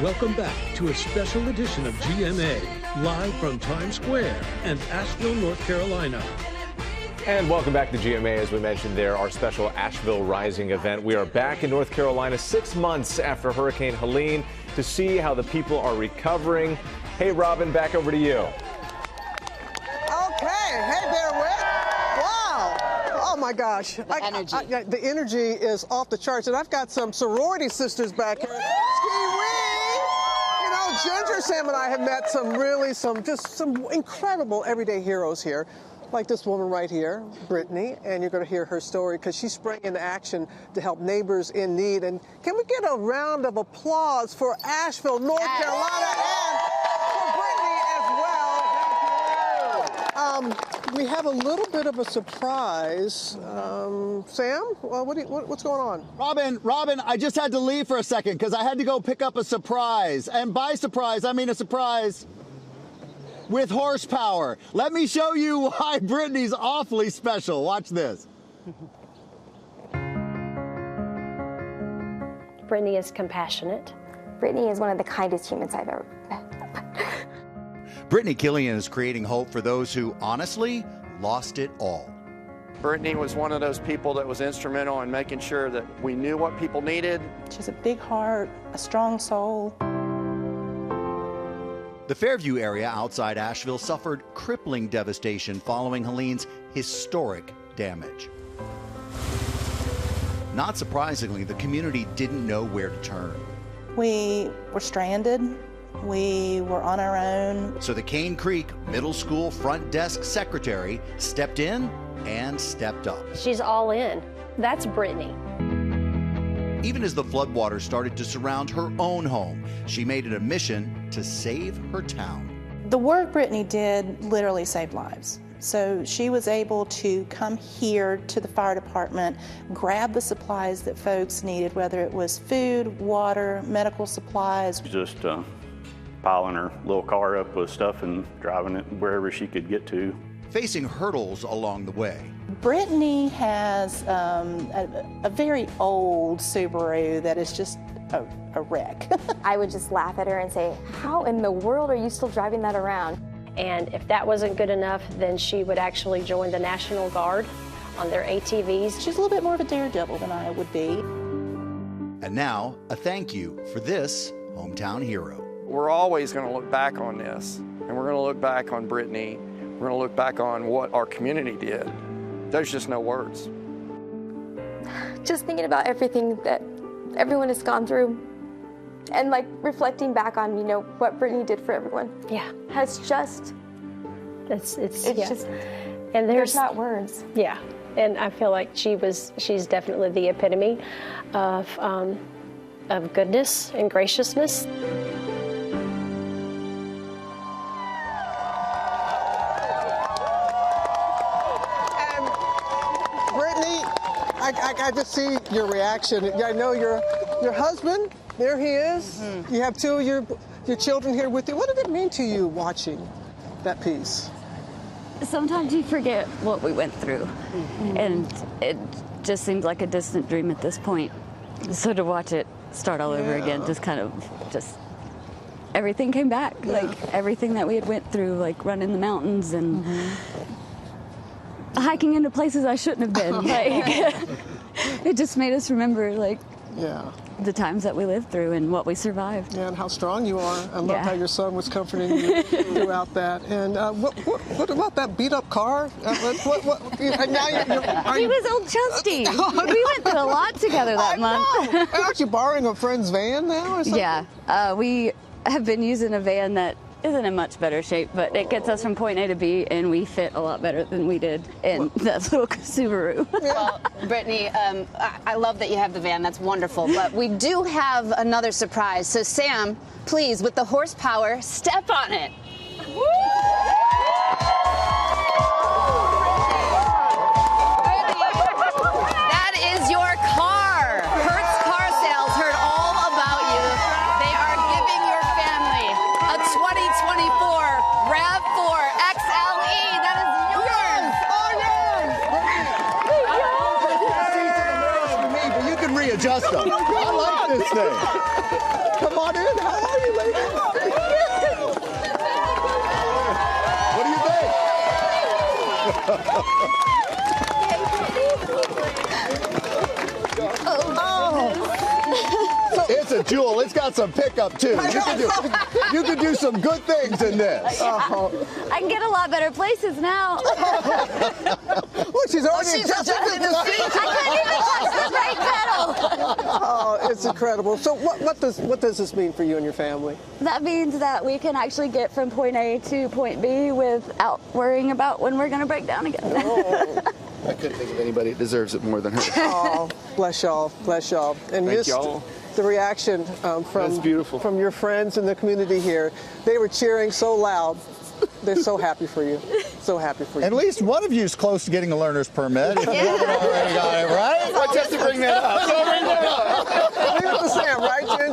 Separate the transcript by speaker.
Speaker 1: Welcome back to a special edition of GMA, live from Times Square and Asheville, North Carolina.
Speaker 2: And welcome back to GMA. As we mentioned there, our special Asheville Rising event. We are back in North Carolina 6 months after Hurricane Helene to see how the people are recovering. Hey, Robin, back over to you.
Speaker 3: Okay. Hey there, Rick. Wow. Oh, my gosh. The energy is off the charts. And I've got some sorority sisters back here. You know, Ginger, Sam, and I have met some incredible everyday heroes here. Like this woman right here, Brittany, and you're going to hear her story because she sprang into action to help neighbors in need. And can we get a round of applause for Asheville, North Carolina, and for Brittany as well? We have a little bit of a surprise. Sam, what's going on?
Speaker 4: Robin, I just had to leave for a second because I had to go pick up a surprise. And by surprise, I mean a surprise with horsepower. Let me show you why Brittany's awfully special. Watch this.
Speaker 5: Brittany is compassionate.
Speaker 6: Brittany is one of the kindest humans I've ever met.
Speaker 7: Brittany Killian is creating hope for those who, honestly, lost it all.
Speaker 8: Brittany was one of those people that was instrumental in making sure that we knew what people needed.
Speaker 9: She has a big heart, a strong soul.
Speaker 7: The Fairview area outside Asheville suffered crippling devastation following Helene's historic damage. Not surprisingly, the community didn't know where to turn.
Speaker 9: We were stranded. We were on our own.
Speaker 7: So the Cane Creek Middle School front desk secretary stepped in and stepped up.
Speaker 5: She's all in. That's Brittany.
Speaker 7: Even as the floodwaters started to surround her own home, she made it a mission to save her town.
Speaker 9: The work Brittany did literally saved lives. So she was able to come here to the fire department, grab the supplies that folks needed, whether it was food, water, medical supplies.
Speaker 10: Just piling her little car up with stuff and driving it wherever she could get to.
Speaker 7: Facing hurdles along the way.
Speaker 9: Brittany has a very old Subaru that is just a wreck.
Speaker 6: I would just laugh at her and say, how in the world are you still driving that around?
Speaker 5: And if that wasn't good enough, then she would actually join the National Guard on their ATVs.
Speaker 9: She's a little bit more of a daredevil than I would be.
Speaker 7: And now, a thank you for this hometown hero.
Speaker 8: We're always going to look back on this, and we're going to look back on Brittany. We're going to look back on what our community did. There's just no words.
Speaker 6: Just thinking about everything that everyone has gone through and like reflecting back on, you know, what Brittany did for everyone.
Speaker 5: Yeah.
Speaker 6: Has just,
Speaker 5: it's
Speaker 6: yeah. Just,
Speaker 5: and
Speaker 6: there's not words.
Speaker 5: Yeah. And I feel like she's definitely the epitome of goodness and graciousness.
Speaker 3: I just see your reaction. I know your husband, there he is. Mm-hmm. You have two of your children here with you. What did it mean to you watching that piece?
Speaker 11: Sometimes you forget what we went through, and it just seems like a distant dream at this point. So to watch it start all over again, just everything came back, like everything that we had went through, like running the mountains and hiking into places I shouldn't have been. Like, it just made us remember, like, the times that we lived through and what we survived.
Speaker 3: Yeah, and how strong you are. I love how your son was comforting you throughout that. And what about that beat-up car? Now he
Speaker 11: was old Chusty. We went through a lot together that month.
Speaker 3: Aren't you borrowing a friend's van now or something?
Speaker 11: Yeah, we have been using a van that isn't in much better shape, but it gets us from point A to B, and we fit a lot better than we did in that little Subaru.
Speaker 12: Well, Brittany, I love that you have the van. That's wonderful. But we do have another surprise. So, Sam, please, with the horsepower, step on it. Woo! That is your car. Hertz Car Sales heard all about you. They are giving your family a 2024 RAV4 XLE. That is yours.
Speaker 4: But you can readjust them. I like this thing. Come on in. It's a jewel. It's got some pickup too. You could do some good things in this.
Speaker 11: I can get a lot better places now.
Speaker 3: Look, she's already adjusted the seat.
Speaker 11: I couldn't even touch the brake pedal.
Speaker 3: Oh, it's incredible. So what does this mean for you and your family?
Speaker 11: That means that we can actually get from point A to point B without worrying about when we're going to break down again.
Speaker 3: Oh.
Speaker 13: I couldn't think of anybody that deserves it more than her.
Speaker 3: Oh, bless y'all, bless y'all. And
Speaker 13: Thank y'all.
Speaker 3: The reaction from your friends in the community here, they were cheering so loud. They're so happy for you. So happy for you.
Speaker 4: At least one of you is close to getting a learner's permit. If you haven't already got it, right?
Speaker 13: Just to bring that up.
Speaker 3: Leave it to Sam, right, Jim?